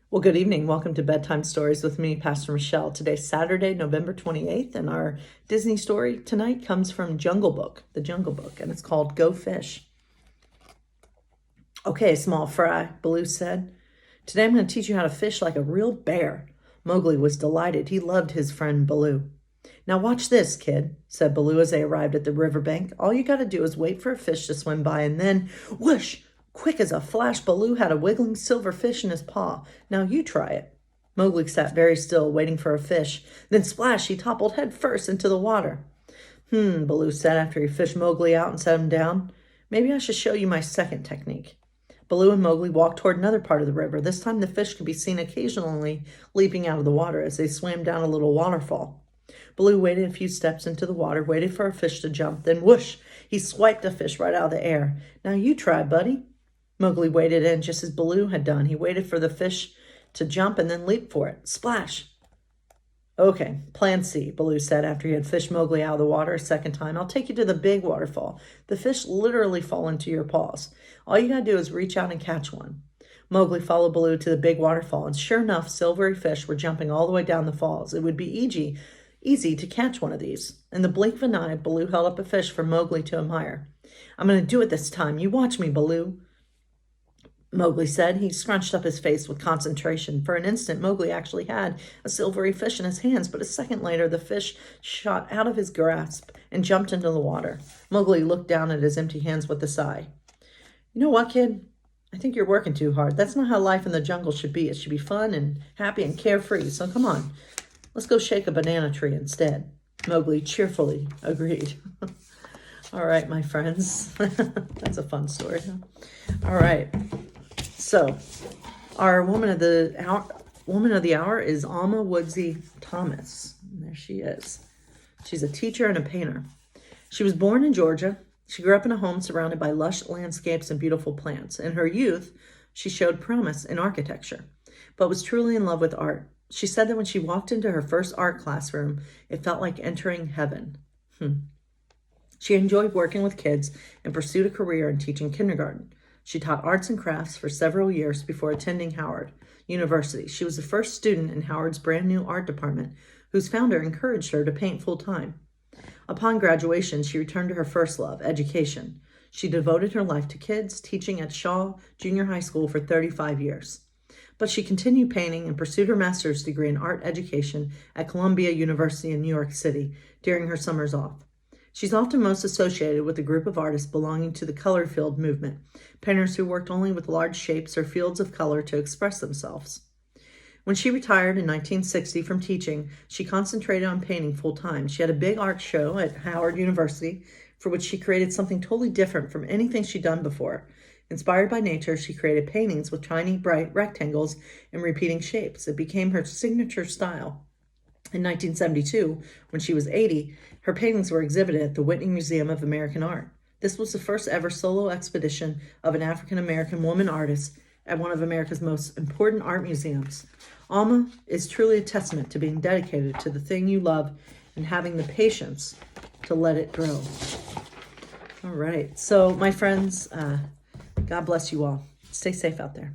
Well, good evening. Welcome to Bedtime Stories with me, Pastor Michelle. Today's Saturday, November 28th, and our Disney story tonight comes from Jungle Book, the Jungle Book, and it's called Go Fish. Okay, small fry, Baloo said. Today I'm going to teach you how to fish like a real bear. Mowgli was delighted. He loved his friend Baloo. Now watch this, kid, said Baloo as they arrived at the riverbank. All you got to do is wait for a fish to swim by, and then, whoosh! Quick as a flash, Baloo had a wiggling silver fish in his paw. Now you try it. Mowgli sat very still, waiting for a fish. Then splash, he toppled head first into the water. Baloo said after he fished Mowgli out and set him down. Maybe I should show you my second technique. Baloo and Mowgli walked toward another part of the river. This time the fish could be seen occasionally leaping out of the water as they swam down a little waterfall. Baloo waded a few steps into the water, waited for a fish to jump, then whoosh, he swiped a fish right out of the air. Now you try, buddy. Mowgli waded in just as Baloo had done. He waited for the fish to jump and then leap for it. Splash! Okay, plan C, Baloo said after he had fished Mowgli out of the water a second time. I'll take you to the big waterfall. The fish literally fall into your paws. All you gotta do is reach out and catch one. Mowgli followed Baloo to the big waterfall, and sure enough, silvery fish were jumping all the way down the falls. It would be easy to catch one of these. In the blink of an eye, Baloo held up a fish for Mowgli to admire. I'm gonna do it this time. You watch me, Baloo, Mowgli said. He scrunched up his face with concentration. For an instant, Mowgli actually had a silvery fish in his hands, but a second later, the fish shot out of his grasp and jumped into the water. Mowgli looked down at his empty hands with a sigh. You know what, kid? I think you're working too hard. That's not how life in the jungle should be. It should be fun and happy and carefree. So come on, let's go shake a banana tree instead. Mowgli cheerfully agreed. All right, my friends. That's a fun story, huh? All right. So, our woman of the hour is Alma Woodsy Thomas. And there she is. She's a teacher and a painter. She was born in Georgia. She grew up in a home surrounded by lush landscapes and beautiful plants. In her youth, she showed promise in architecture, but was truly in love with art. She said that when she walked into her first art classroom, it felt like entering heaven. She enjoyed working with kids and pursued a career in teaching kindergarten. She taught arts and crafts for several years before attending Howard University. She was the first student in Howard's brand new art department, whose founder encouraged her to paint full-time. Upon graduation, she returned to her first love, education. She devoted her life to kids, teaching at Shaw Junior High School for 35 years. But she continued painting and pursued her master's degree in art education at Columbia University in New York City during her summers off. She's often most associated with a group of artists belonging to the color field movement, painters who worked only with large shapes or fields of color to express themselves. When she retired in 1960 from teaching, she concentrated on painting full-time. She had a big art show at Howard University for which she created something totally different from anything she'd done before. Inspired by nature, she created paintings with tiny, bright rectangles and repeating shapes. It became her signature style. In 1972, when she was 80, her paintings were exhibited at the Whitney Museum of American Art. This was the first ever solo expedition of an African-American woman artist at one of America's most important art museums. Alma is truly a testament to being dedicated to the thing you love and having the patience to let it grow. All right. So, my friends, God bless you all. Stay safe out there.